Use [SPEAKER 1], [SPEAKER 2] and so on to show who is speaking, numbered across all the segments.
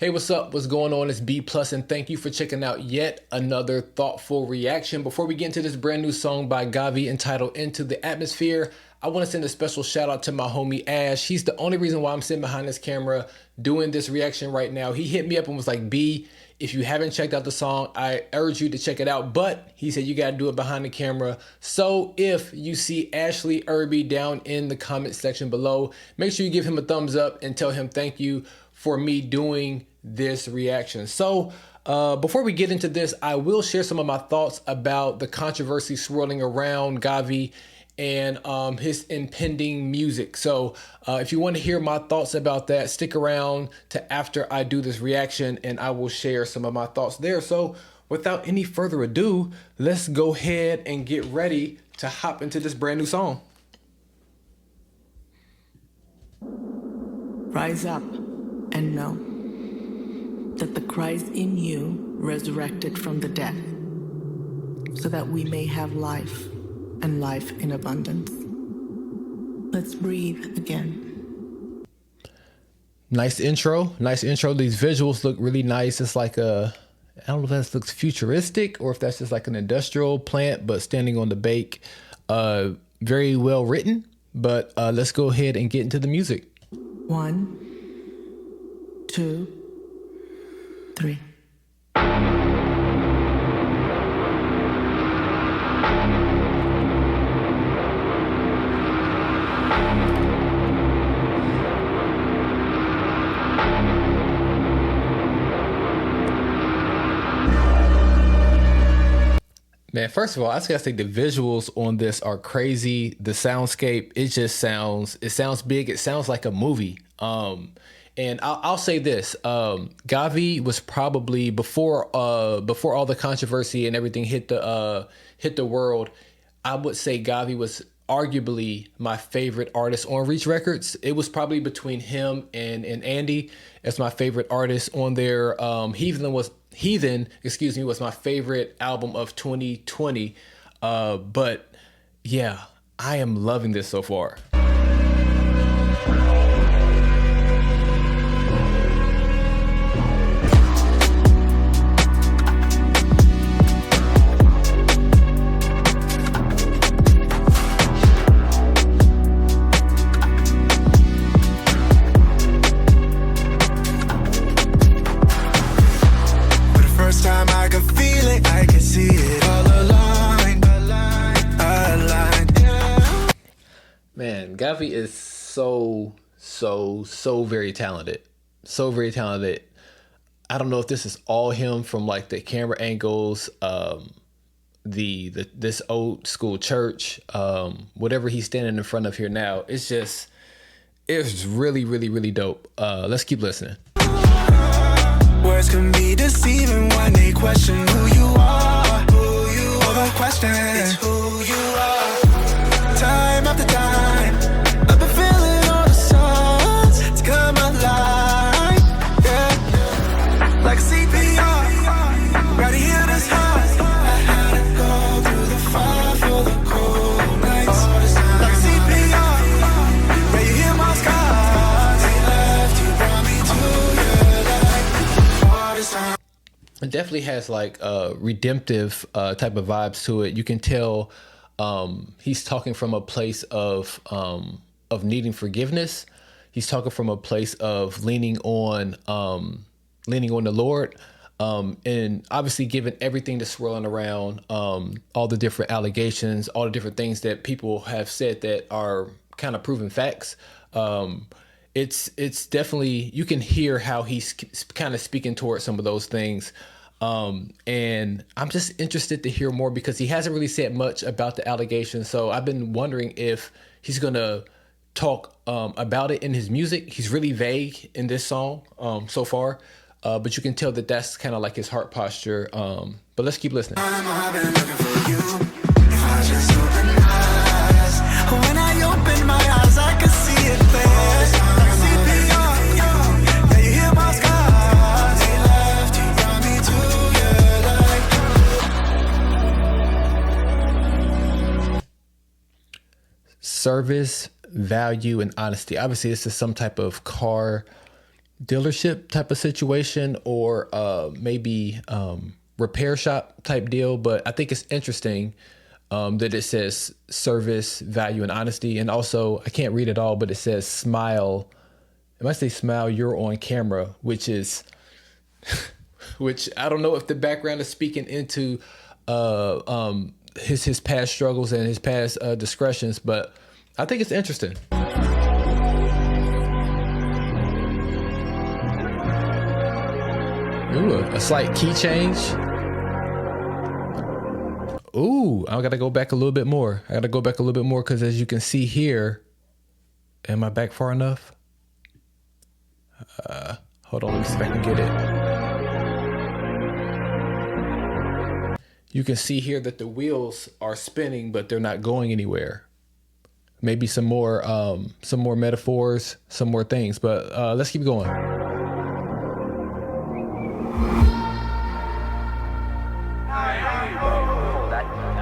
[SPEAKER 1] Hey, what's up? What's going on? It's B Plus, and thank you for checking out yet another thoughtful reaction. Before we get into this brand new song by Gabi entitled Into the Atmosphere, I want to send a special shout out to my homie Ash. He's the only reason why I'm sitting behind this camera doing this reaction right now. He hit me up and was like, B, if you haven't checked out the song, I urge you to check it out. But he said you got to do it behind the camera. So if you see Ashley Irby down in the comment section below, make sure you give him a thumbs up and tell him thank you for me doing this reaction. So before we get into this, I will share some of my thoughts about the controversy swirling around Gawvi and his impending music. So if you want to hear my thoughts about that, stick around to after I do this reaction and I will share some of my thoughts there. So without any further ado, let's go ahead and get ready to hop into this brand new song.
[SPEAKER 2] Rise up and know that the Christ in you resurrected from the dead, so that we may have life and life in abundance. Let's breathe again.
[SPEAKER 1] Nice intro. Nice intro. These visuals look really nice. It's like I don't know if that looks futuristic or if that's just like an industrial plant, but standing on the bake. Very well written, but let's go ahead and get into the music.
[SPEAKER 2] 1, 2, 3.
[SPEAKER 1] Man, first of all, I just gotta say the visuals on this are crazy. The soundscape, it sounds big. It sounds like a movie. And I'll say this, Gawvi was probably before all the controversy and everything hit the world, I would say Gawvi was arguably my favorite artist on Reach Records. It was probably between him and Andy as my favorite artist on there. Heathen, was my favorite album of 2020. But yeah, I am loving this so far. Man, Gawvi is so very talented. So very talented. I don't know if this is all him from like the camera angles, this old school church, whatever he's standing in front of here now. It's really dope. Let's keep listening.
[SPEAKER 3] Words can be deceiving when they question who you are. All the questions, who you are. Time after time, I've been feeling all the signs to come alive. Yeah, like CPR, ready to hear this heart. I had to go through the fire for the cold nights. Like CPR, ready to hear my scars. They left, you brought me to your life. All this time.
[SPEAKER 1] It definitely has like redemptive type of vibes to it. You can tell he's talking from a place of needing forgiveness. He's talking from a place of leaning on the Lord, and obviously given everything that's swirling around, all the different allegations, all the different things that people have said that are kind of proven facts. It's definitely, you can hear how he's kind of speaking towards some of those things. And I'm just interested to hear more because he hasn't really said much about the allegations. So I've been wondering if he's going to talk about it in his music. He's really vague in this song so far, but you can tell that that's kind of like his heart posture. But let's keep listening.
[SPEAKER 3] I've been looking for you. If I just open my eyes, when I open my eyes, I can see it there. Like CPR, yeah, you hear my scars. They left, you brought me to your life.
[SPEAKER 1] Service, value, and honesty. Obviously, this is some type of car dealership type of situation, or maybe repair shop type deal. But I think it's interesting that it says service, value, and honesty. And also, I can't read it all, but it says smile. It might say smile, you're on camera, which is, which I don't know if the background is speaking into his past struggles and his past discretions, but I think it's interesting. Ooh, a slight key change. Ooh, I gotta go back a little bit more. Because as you can see here, am I back far enough? Hold on, let me see if I can get it. You can see here that the wheels are spinning, but they're not going anywhere. Maybe some more metaphors, some more things, but let's keep going.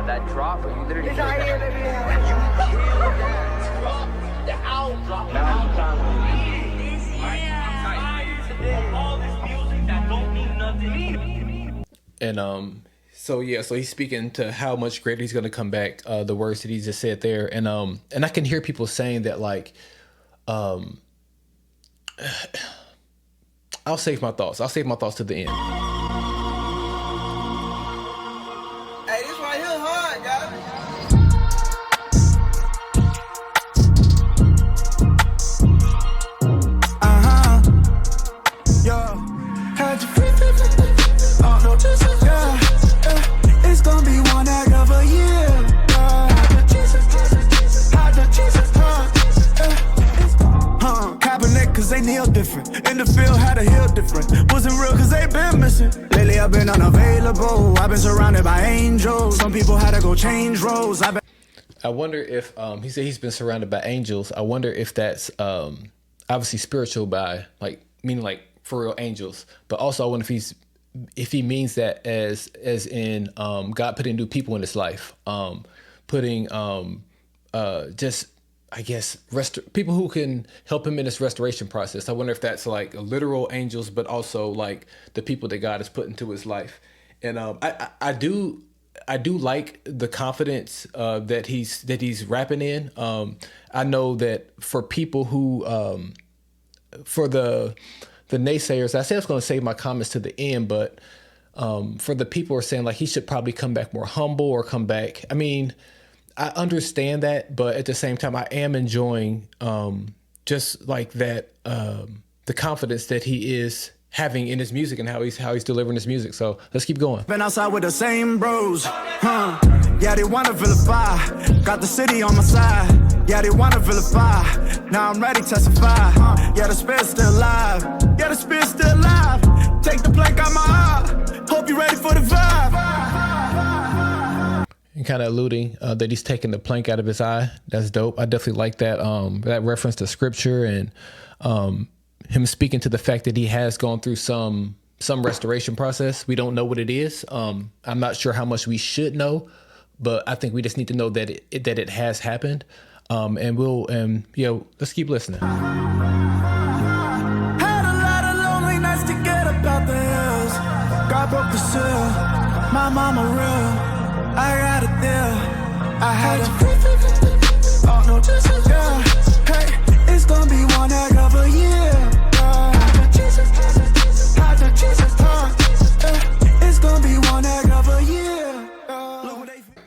[SPEAKER 4] That drop where you literally
[SPEAKER 5] It's out here, baby.
[SPEAKER 4] you killed that drop, the owl drop, the owl drop. All this music that don't mean nothing.
[SPEAKER 1] And so he's speaking to how much greater he's gonna come back. The words that he just said there, and I can hear people saying that, like, I'll save my thoughts to the end.
[SPEAKER 5] Hey, this right here hard, Gabi.
[SPEAKER 3] Had you free, oh, no, just, it's gonna be one heck of a year. Kaepernick, cause they kneel different. In the field, had a heel different. Wasn't real, cause they been missing. Lately, I've been unavailable. I've been surrounded by angels. Some people had to go change roles.
[SPEAKER 1] I wonder if he said he's been surrounded by angels. I wonder if that's obviously spiritual, by like meaning like for real angels, but also I wonder if he means that as in God putting new people in his life, putting just, I guess, people who can help him in this restoration process. I wonder if that's like literal angels, but also like the people that God has put into his life. And I do like the confidence that he's rapping in. I know that for people who for the naysayers, I said I was going to save my comments to the end, but for the people who are saying like he should probably come back more humble or come back, I mean, I understand that, but at the same time, I am enjoying just like that the confidence that he is having in his music and how he's delivering his music. So let's keep going.
[SPEAKER 3] Been outside with the same bros, yeah, they wanna vilify. Got the city on my side. Yeah, they wanna vilify. Now I'm ready to testify. Yeah, the spirit's still alive. Yeah, the spirit's still alive. Take the plank out my eye. Hope you're ready for the vibe.
[SPEAKER 1] And kind of alluding that he's taking the plank out of his eye. That's dope. I definitely like that that reference to scripture and him speaking to the fact that he has gone through some restoration process. We don't know what it is. I'm not sure how much we should know, but I think we just need to know that it has happened. Let's keep listening.
[SPEAKER 3] Had a lot of lonely nights to get up out the hills. God broke the seal. My mama real. I got it there. I had a oh no, just yeah. Hey, it's gonna be one heck of a year. It's gonna be one heck of a year.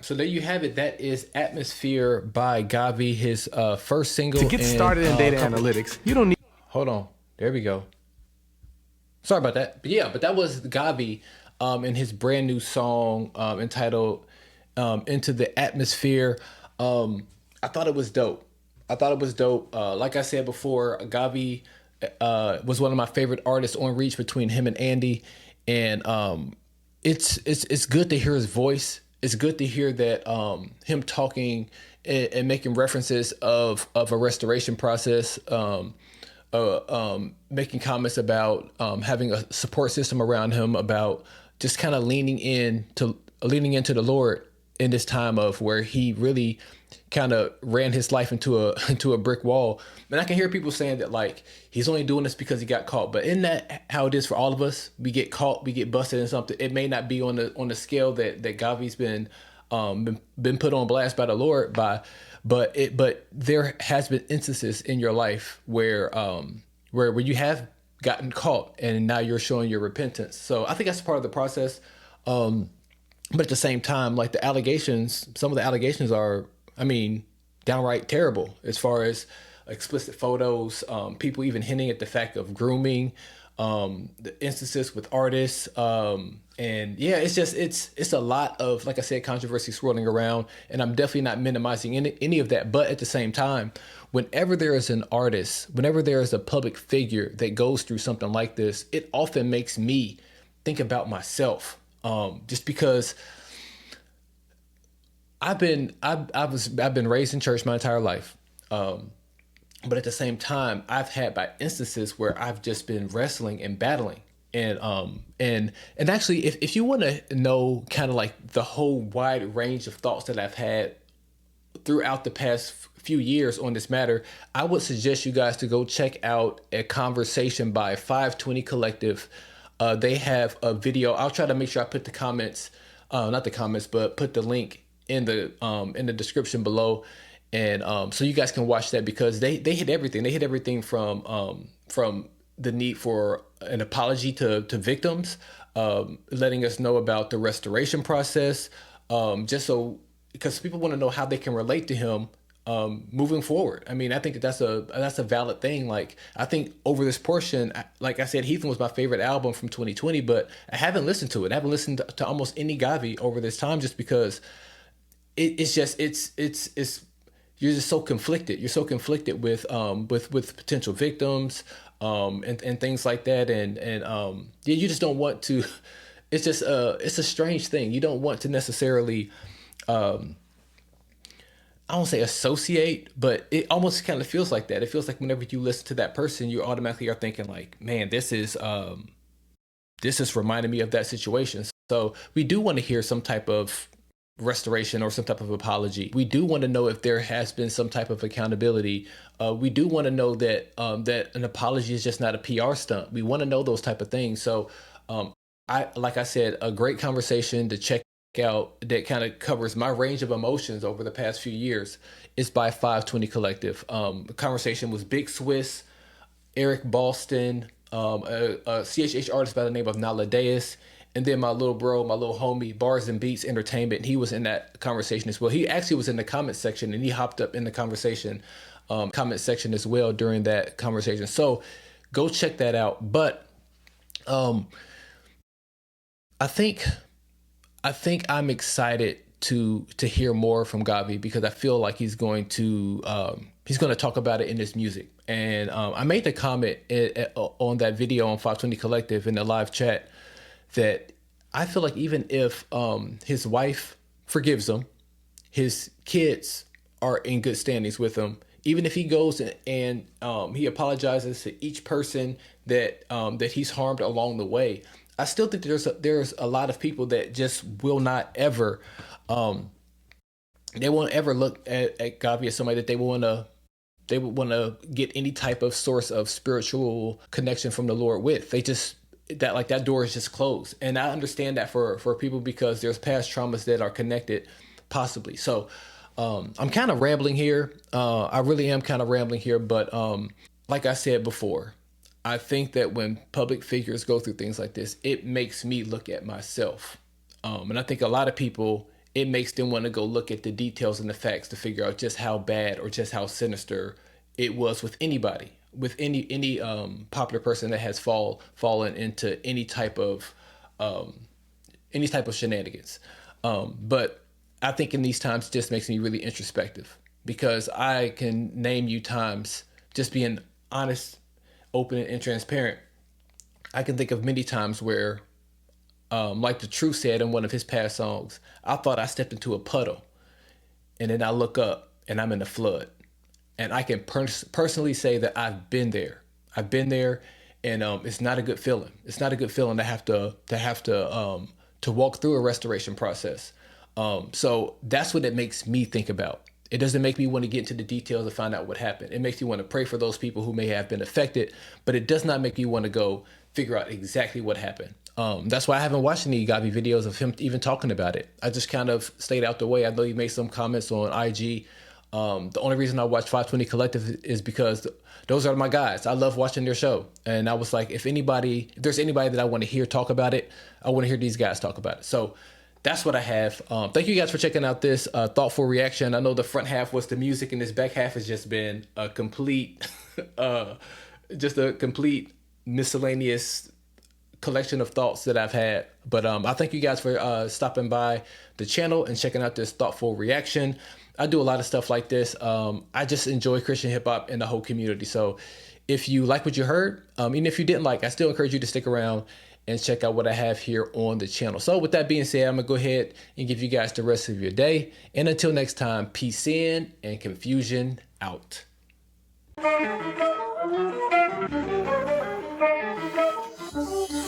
[SPEAKER 1] So there you have it. That is Atmostfear by Gabi, his first single.
[SPEAKER 6] To get started in data analytics, you don't need...
[SPEAKER 1] Hold on. There we go. Sorry about that. But that was Gabi in his brand new song entitled Into the Atmosphere. I thought it was dope. Like I said before, Gabi was one of my favorite artists on Reach between him and Andy. And it's good to hear his voice. It's good to hear that him talking and making references of a restoration process, making comments about having a support system around him, about just kind of leaning into the Lord in this time of where he really kind of ran his life into a into a brick wall. And I can hear people saying that like he's only doing this because he got caught. But isn't that how it is for all of us? We get caught, we get busted in something. It may not be on the scale that Gavi's been put on blast by the Lord but there has been instances in your life where you have gotten caught and now you're showing your repentance. So I think that's part of the process. But at the same time, like some of the allegations are, I mean, downright terrible as far as explicit photos, people even hinting at the fact of grooming, the instances with artists. And yeah, it's a lot of, like I said, controversy swirling around, and I'm definitely not minimizing any of that. But at the same time, whenever there is an artist, whenever there is a public figure that goes through something like this, it often makes me think about myself. Just because I've been raised in church my entire life. But at the same time, I've had by instances where I've just been wrestling and battling. And actually, if you want to know kind of like the whole wide range of thoughts that I've had throughout the past few years on this matter, I would suggest you guys to go check out a conversation by FiveTwenty Collective. They have a video. I'll try to make sure I put the comments, not the comments, but put the link in the description below. And so you guys can watch that, because they hit everything. They hit everything from the need for an apology to victims, letting us know about the restoration process, just so, because people want to know how they can relate to him moving forward. I mean, I think that's a valid thing. Like, I think over this portion, like I said, Heathen was my favorite album from 2020, but I haven't listened to it. I haven't listened to almost any Gavi over this time, just because it's you're just so conflicted. You're so conflicted with potential victims, and things like that. And yeah, you just don't want to, it's just, it's a strange thing. You don't want to necessarily, I won't say associate, but it almost kind of feels like that. It feels like whenever you listen to that person, you automatically are thinking like, man, this is reminding me of that situation. So we do want to hear some type of restoration or some type of apology. We do want to know if there has been some type of accountability. We do want to know that that an apology is just not a PR stunt. We want to know those type of things. So like I said, a great conversation to check out that kind of covers my range of emotions over the past few years is by FiveTwenty Collective. The conversation was Big Swiss, Eric Boston, a CHH artist by the name of Naladeus, and then my little bro, my little homie, Bars and Beats Entertainment. He was in that conversation as well. He actually was in the comment section, and he hopped up in the conversation, comment section as well during that conversation. So go check that out. But I think I'm excited to hear more from Gabi, because I feel like he's going to talk about it in his music. And I made the comment on that video on FiveTwenty Collective in the live chat that I feel like even if his wife forgives him, his kids are in good standings with him. Even if he goes and he apologizes to each person that he's harmed along the way, I still think there's a lot of people that just will not ever, they won't ever look at Gabi as somebody that they would want to get any type of source of spiritual connection from the Lord with. They just, that door is just closed. And I understand that for people, because there's past traumas that are connected possibly. So I'm kind of rambling here. I really am kind of rambling here, but like I said before, I think that when public figures go through things like this, it makes me look at myself. And I think a lot of people, it makes them want to go look at the details and the facts to figure out just how bad or just how sinister it was with anybody, with any popular person that has fallen into any type of shenanigans. But I think in these times, it just makes me really introspective, because I can name you times, just being honest, open and transparent, I can think of many times where, like The Truth said in one of his past songs, I thought I stepped into a puddle, and then I look up and I'm in a flood. And I can personally say that I've been there. And it's not a good feeling. It's not a good feeling to have to walk through a restoration process. So that's what it makes me think about. It doesn't make me want to get into the details and find out what happened. It makes me want to pray for those people who may have been affected, but it does not make me want to go figure out exactly what happened. That's why I haven't watched any Gabi videos of him even talking about it. I just kind of stayed out the way. I know he made some comments on IG. The only reason I watch FiveTwenty Collective is because those are my guys. I love watching their show. And I was like, if there's anybody that I want to hear talk about it, I want to hear these guys talk about it. So that's what I have. Thank you guys for checking out this thoughtful reaction. I know the front half was the music and this back half has just been a complete, miscellaneous collection of thoughts that I've had. But I thank you guys for stopping by the channel and checking out this thoughtful reaction. I do a lot of stuff like this. I just enjoy Christian hip hop and the whole community. So if you like what you heard, even if you didn't like, I still encourage you to stick around and check out what I have here on the channel. So with that being said, I'm gonna go ahead and give you guys the rest of your day. And until next time, peace in and confusion out.
[SPEAKER 7] Thank you.